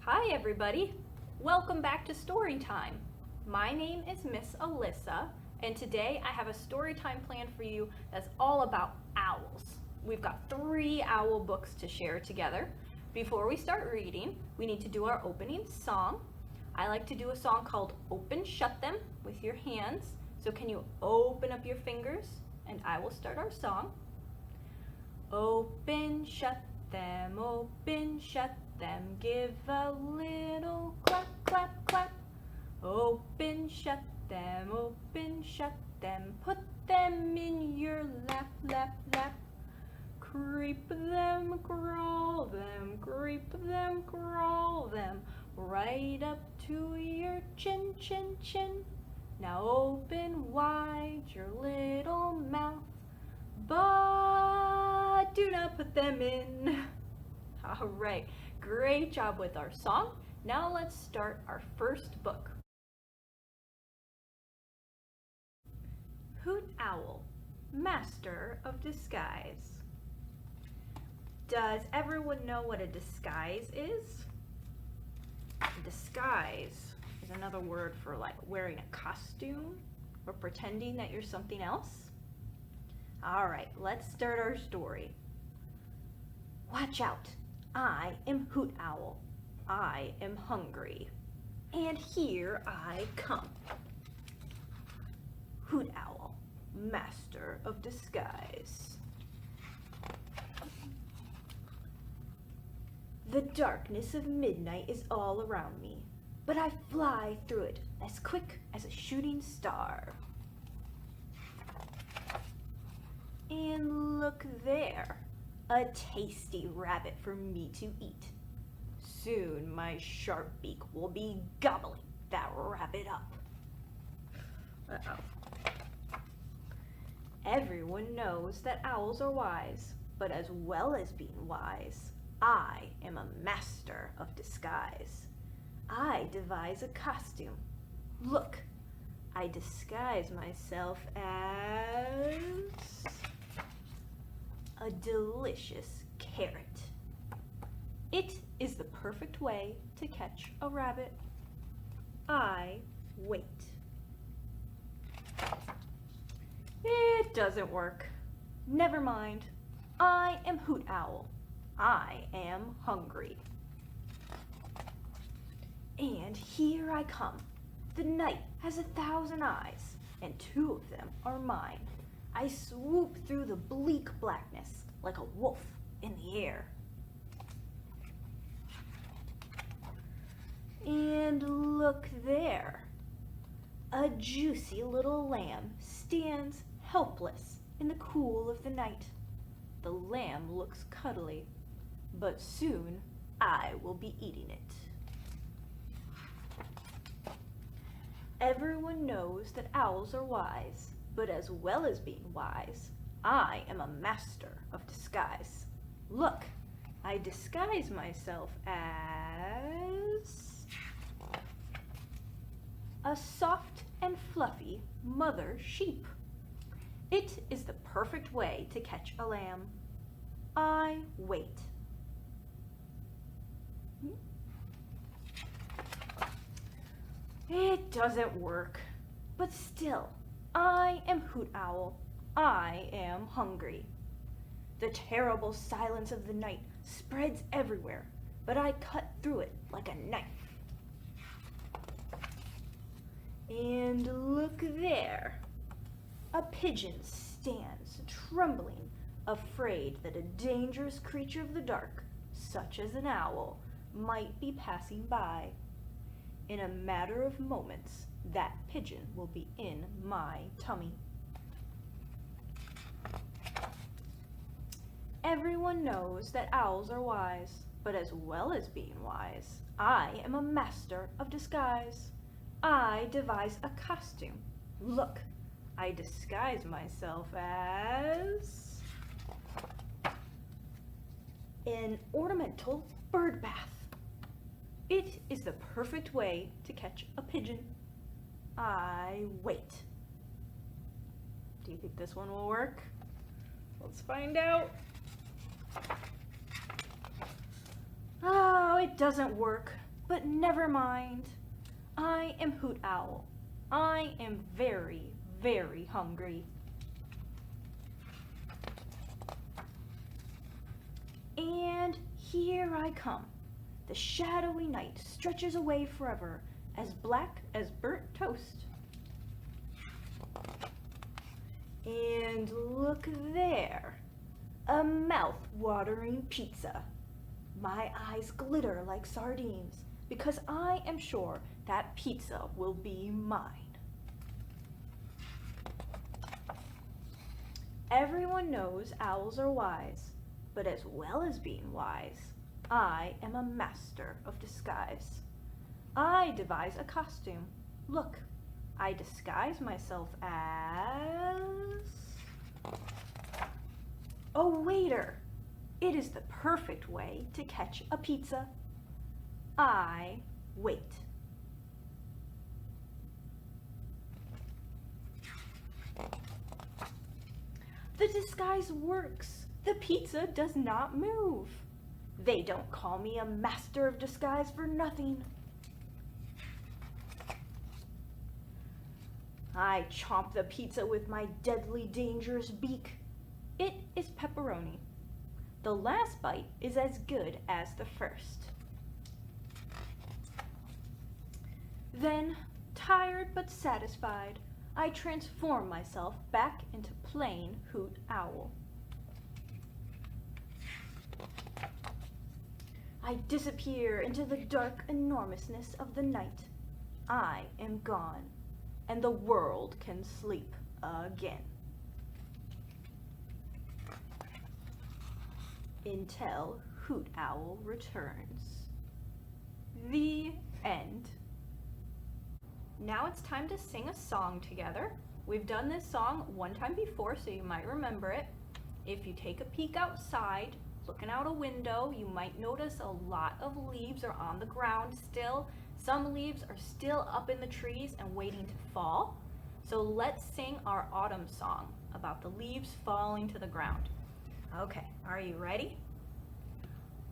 Hi everybody! Welcome back to Story Time. My name is Miss Alyssa, and today I have a story time planned for you that's all about owls. We've got 3 owl books to share together. Before we start reading, we need to do our opening song. I like to do a song called Open Shut Them with your hands. So can you open up your fingers and I will start our song. Open, shut them, open, shut them, give a little clap, clap, clap. Open, shut them, put them in your lap, lap, lap. Creep them, crawl them, creep them, crawl them, right up to your chin, chin, chin. Now open wide your little mouth, but do not put them in. All right, great job with our song. Now let's start our first book. Hoot Owl, Master of Disguise. Does everyone know what a disguise is? A disguise is another word for like wearing a costume or pretending that you're something else. All right, let's start our story. Watch out, I am Hoot Owl. I am hungry, and here I come. Hoot Owl, Master of Disguise. The darkness of midnight is all around me, but I fly through it as quick as a shooting star. And look there, a tasty rabbit for me to eat. Soon my sharp beak will be gobbling that rabbit up. Uh-oh. Everyone knows that owls are wise, but as well as being wise, I am a master of disguise. I devise a costume. Look, I disguise myself as a delicious carrot. It is the perfect way to catch a rabbit. I wait. It doesn't work. Never mind. I am Hoot Owl. I am hungry. And here I come. The night has 1,000 eyes, and 2 of them are mine. I swoop through the bleak blackness like a wolf in the air. And look there. A juicy little lamb stands helpless in the cool of the night. The lamb looks cuddly, but soon I will be eating it. Everyone knows that owls are wise, but as well as being wise, I am a master of disguise. Look, I disguise myself as a soft and fluffy mother sheep. It is the perfect way to catch a lamb. I wait. It doesn't work, but still, I am Hoot Owl. I am hungry. The terrible silence of the night spreads everywhere, but I cut through it like a knife. And look there. A pigeon stands trembling, afraid that a dangerous creature of the dark, such as an owl, might be passing by. In a matter of moments, that pigeon will be in my tummy. Everyone knows that owls are wise, but as well as being wise, I am a master of disguise. I devise a costume. Look, I disguise myself as an ornamental bird bath. It is the perfect way to catch a pigeon. I wait. Do you think this one will work? Let's find out. Oh, it doesn't work. But never mind. I am Hoot Owl. I am very, very hungry. And here I come. The shadowy night stretches away forever, as black as burnt toast. And look there, a mouth-watering pizza. My eyes glitter like sardines, because I am sure that pizza will be mine. Everyone knows owls are wise, but as well as being wise, I am a master of disguise. I devise a costume. Look, I disguise myself as a waiter. It is the perfect way to catch a pizza. I wait. The disguise works. The pizza does not move. They don't call me a master of disguise for nothing. I chomp the pizza with my deadly dangerous beak. It is pepperoni. The last bite is as good as the first. Then, tired but satisfied, I transform myself back into plain Hoot Owl. I disappear into the dark enormousness of the night. I am gone, and the world can sleep again. Until Hoot Owl returns. The end. Now it's time to sing a song together. We've done this song one time before, so you might remember it. If you take a peek outside, looking out a window, you might notice a lot of leaves are on the ground still. Some leaves are still up in the trees and waiting to fall. So let's sing our autumn song about the leaves falling to the ground. Okay, are you ready?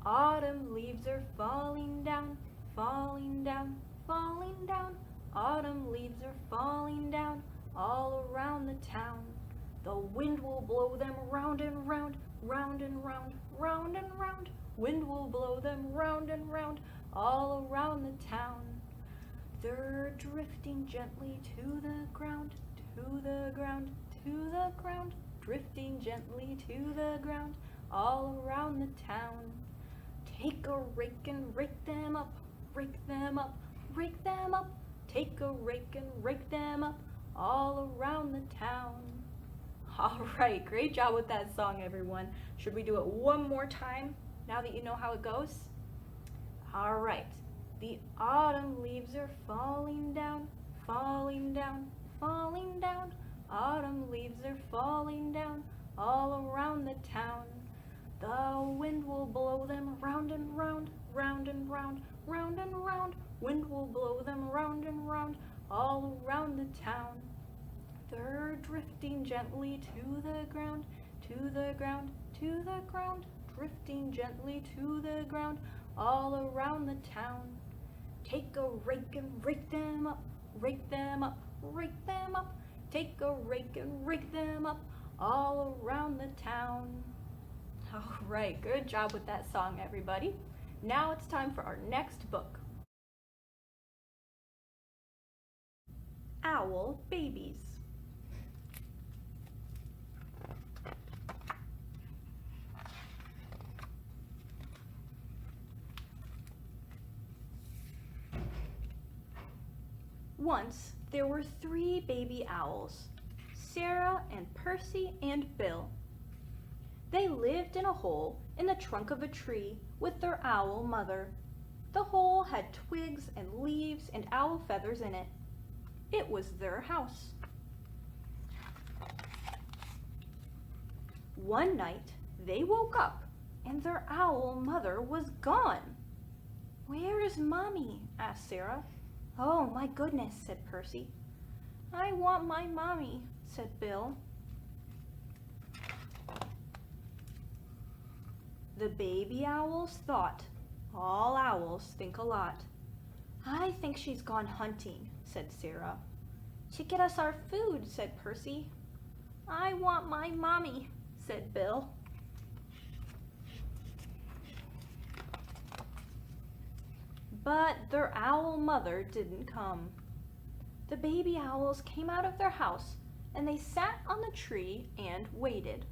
Autumn leaves are falling down, falling down, falling down. Autumn leaves are falling down all around the town. The wind will blow them round and round, round and round, round and round. Wind will blow them round and round all around the town. They're drifting gently to the ground, to the ground, to the ground. Drifting gently to the ground all around the town. Take a rake and rake them up, rake them up, rake them up. Take a rake and rake them up all around the town. All right, great job with that song, everyone. Should we do it one more time now that you know how it goes? All right. The autumn leaves are falling down, falling down, falling down. Autumn leaves are falling down all around the town. The wind will blow them round and round, round and round, round and round. Wind will blow them round and round all around the town. They're drifting gently to the ground, to the ground, to the ground. Drifting gently to the ground all around the town. Take a rake and rake them up, rake them up, rake them up. Take a rake and rake them up all around the town. All right, good job with that song, everybody. Now it's time for our next book. Owl Babies. Once there were 3 baby owls, Sarah and Percy and Bill. They lived in a hole in the trunk of a tree with their owl mother. The hole had twigs and leaves and owl feathers in it. It was their house. One night they woke up and their owl mother was gone. "Where is Mommy?" asked Sarah. "Oh, my goodness," said Percy. "I want my mommy," said Bill. The baby owls thought, all owls think a lot. I think she's gone hunting, said Sarah. To get us our food, said Percy. I want my mommy, said Bill. But their owl mother didn't come. The baby owls came out of their house and they sat on the tree and waited.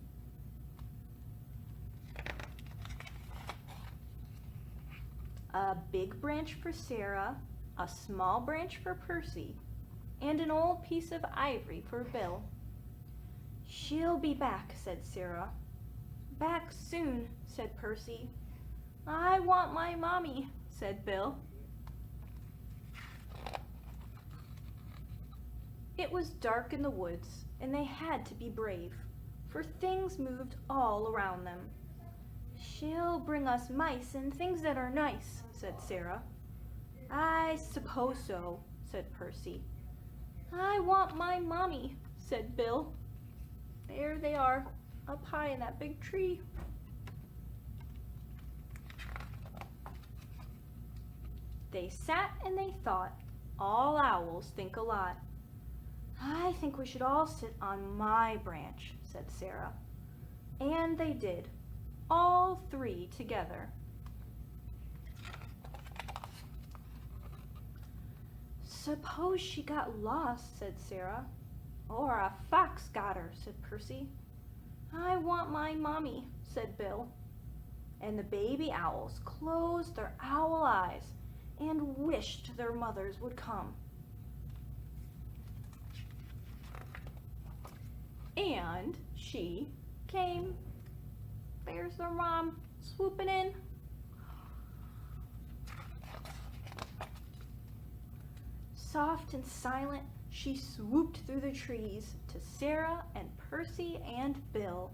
A big branch for Sarah, a small branch for Percy, and an old piece of ivory for Bill. She'll be back, said Sarah. Back soon, said Percy. I want my mommy, said Bill. It was dark in the woods, and they had to be brave, for things moved all around them. She'll bring us mice and things that are nice, said Sarah. I suppose so, said Percy. I want my mommy, said Bill. There they are, up high in that big tree. They sat and they thought. All owls think a lot. I think we should all sit on my branch, said Sarah. And they did, all three together. Suppose she got lost, said Sarah. Or a fox got her, said Percy. I want my mommy, said Bill. And the baby owls closed their owl eyes and wished their mothers would come. And she came. There's their mom swooping in. Soft and silent, she swooped through the trees to Sarah and Percy and Bill.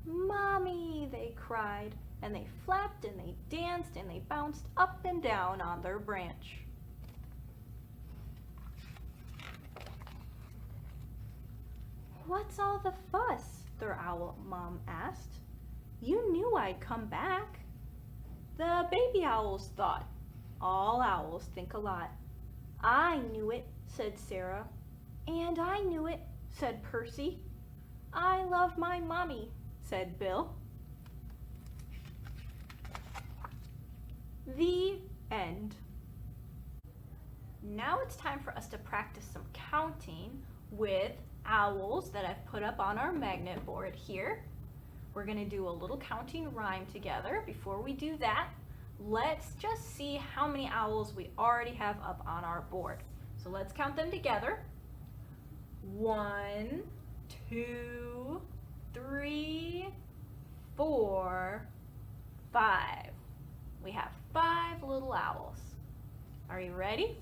Mommy, they cried, and they flapped and they danced and they bounced up and down on their branch. What's all the fuss? Their owl mom asked. You knew I'd come back. The baby owls thought. All owls think a lot. I knew it, said Sarah. And I knew it, said Percy. I love my mommy, said Bill. The end. Now it's time for us to practice some counting with owls that I've put up on our magnet board here. We're going to do a little counting rhyme together. Before we do that, let's just see how many owls we already have up on our board. So let's count them together. 1, 2, 3, 4, 5. We have 5 little owls. Are you ready?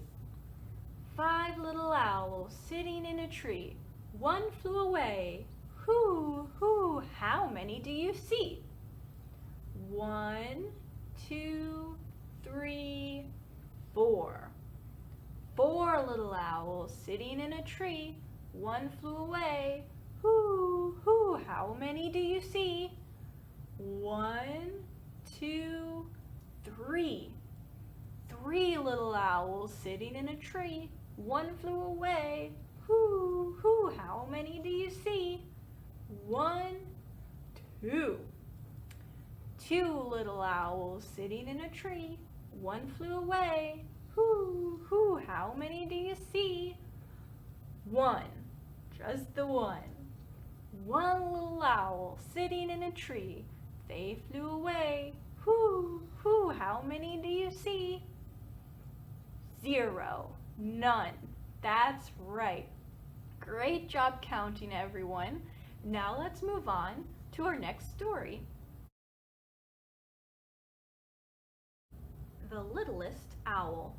5 little owls sitting in a tree. One flew away. Hoo, hoo, how many do you see? 1, 2, 3, 4. 4 little owls sitting in a tree. One flew away. Hoo, hoo, how many do you see? 1, 2, 3. 3 little owls sitting in a tree. One flew away. Hoo, hoo, how many do you see? 1, 2. 2 little owls sitting in a tree. One flew away. Hoo, hoo, how many do you see? 1. Just the one. 1 little owl sitting in a tree. They flew away. Hoo, hoo, how many do you see? 0. None. That's right. Great job counting, everyone. Now let's move on to our next story. The Littlest Owl.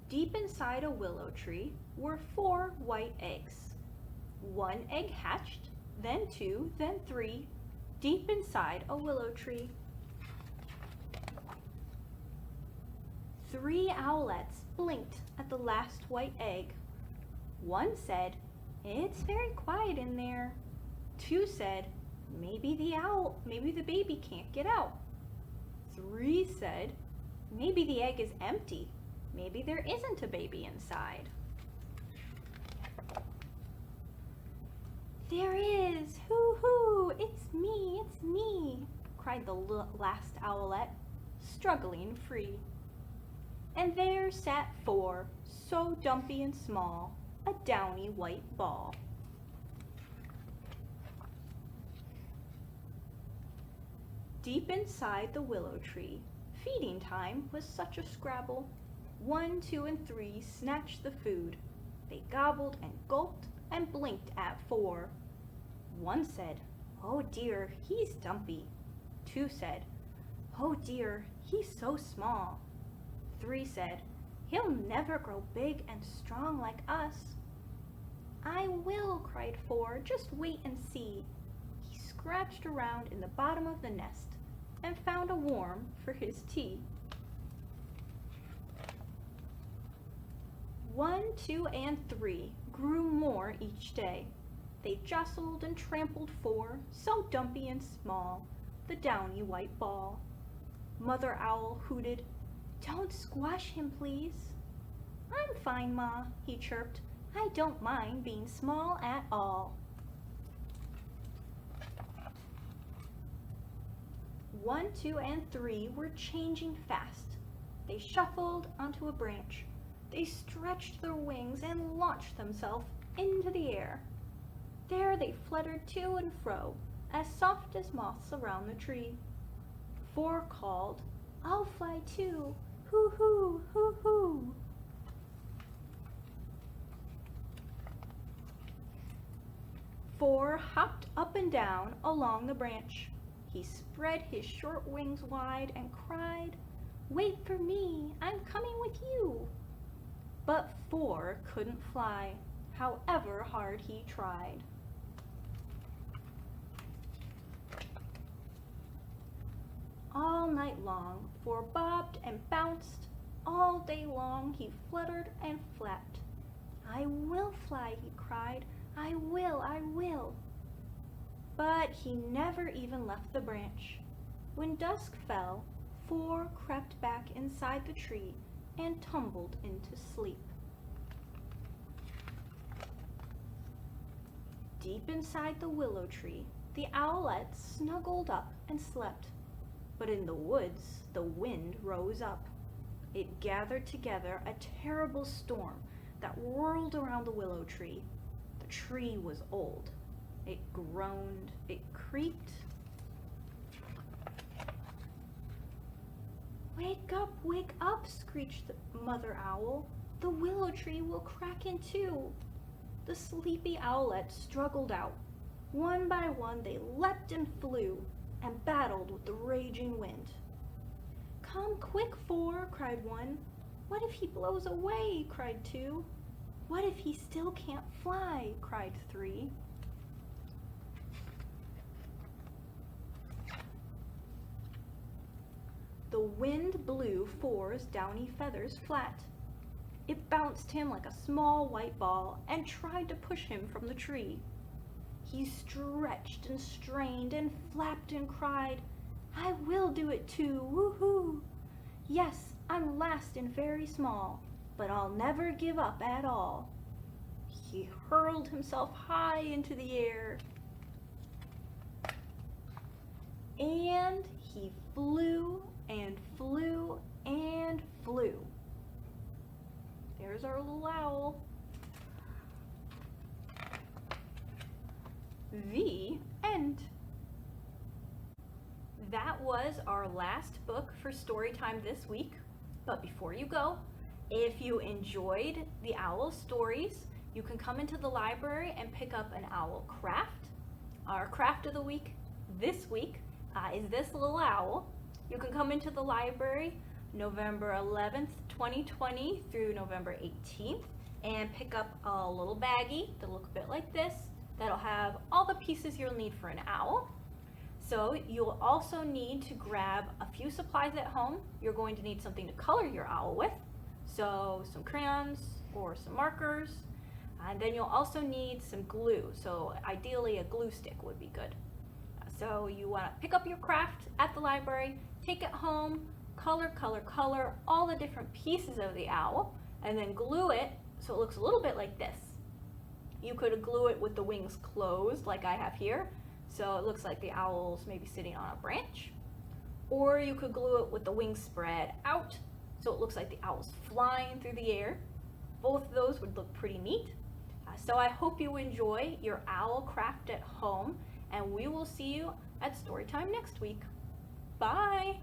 Deep inside a willow tree were 4 white eggs. 1 egg hatched, then 2, then 3, deep inside a willow tree. 3 owlets blinked at the last white egg. 1 said, "It's very quiet in there." 2 said, maybe the baby can't get out." 3 said, "Maybe the egg is empty. Maybe there isn't a baby inside." "There is! Hoo-hoo! It's me!" cried the last owlet, struggling free. And there sat 4, so dumpy and small, a downy white ball. Deep inside the willow tree, feeding time was such a scrabble. 1, 2, and 3 snatched the food. They gobbled and gulped and blinked at 4. 1 said, "Oh dear, he's dumpy." 2 said, "Oh dear, he's so small." 3 said, "He'll never grow big and strong like us." "I will," cried 4, "just wait and see." He scratched around in the bottom of the nest and found a worm for his tea. 1, 2, and 3 grew more each day. They jostled and trampled 4, so dumpy and small, the downy white ball. Mother Owl hooted, "Don't squash him, please." "I'm fine, Ma," he chirped. "I don't mind being small at all." 1, 2, and 3 were changing fast. They shuffled onto a branch. They stretched their wings and launched themselves into the air. There they fluttered to and fro, as soft as moths around the tree. 4 called, "I'll fly too, hoo-hoo, hoo-hoo." Four hopped up and down along the branch. He spread his short wings wide and cried, "Wait for me, I'm coming with you." But 4 couldn't fly, however hard he tried. All night long, 4 bobbed and bounced. All day long he fluttered and flapped. "I will fly," he cried. "I will, I will." But he never even left the branch. When dusk fell, 4 crept back inside the tree and tumbled into sleep. Deep inside the willow tree, the owlets snuggled up and slept. But in the woods, the wind rose up. It gathered together a terrible storm that whirled around the willow tree. The tree was old. It groaned, it creaked. Wake up," screeched the mother owl. "The willow tree will crack in two." The sleepy owlets struggled out. One by one they leapt and flew and battled with the raging wind. "Come quick, 4, cried 1. "What if he blows away?" cried 2. "What if he still can't fly?" cried 3. The wind blew 4's downy feathers flat. It bounced him like a small white ball and tried to push him from the tree. He stretched and strained and flapped and cried, "I will do it too, woohoo! Yes, I'm last and very small, but I'll never give up at all." He hurled himself high into the air, and he flew and flew and flew. There's our little owl. The end. That was our last book for story time this week. But before you go, if you enjoyed the owl stories, you can come into the library and pick up an owl craft. Our craft of the week this week is this little owl. You can come into the library November 11th, 2020 through November 18th and pick up a little baggie that'll look a bit like this. That'll have all the pieces you'll need for an owl. So you'll also need to grab a few supplies at home. You're going to need something to color your owl with, so some crayons or some markers, and then you'll also need some glue. So ideally a glue stick would be good. So you want to pick up your craft at the library, take it home, color all the different pieces of the owl, and then glue it so it looks a little bit like this. You could glue it with the wings closed like I have here, so it looks like the owl's maybe sitting on a branch. Or you could glue it with the wings spread out, so it looks like the owl's flying through the air. Both of those would look pretty neat. So I hope you enjoy your owl craft at home, and we will see you at Storytime next week. Bye!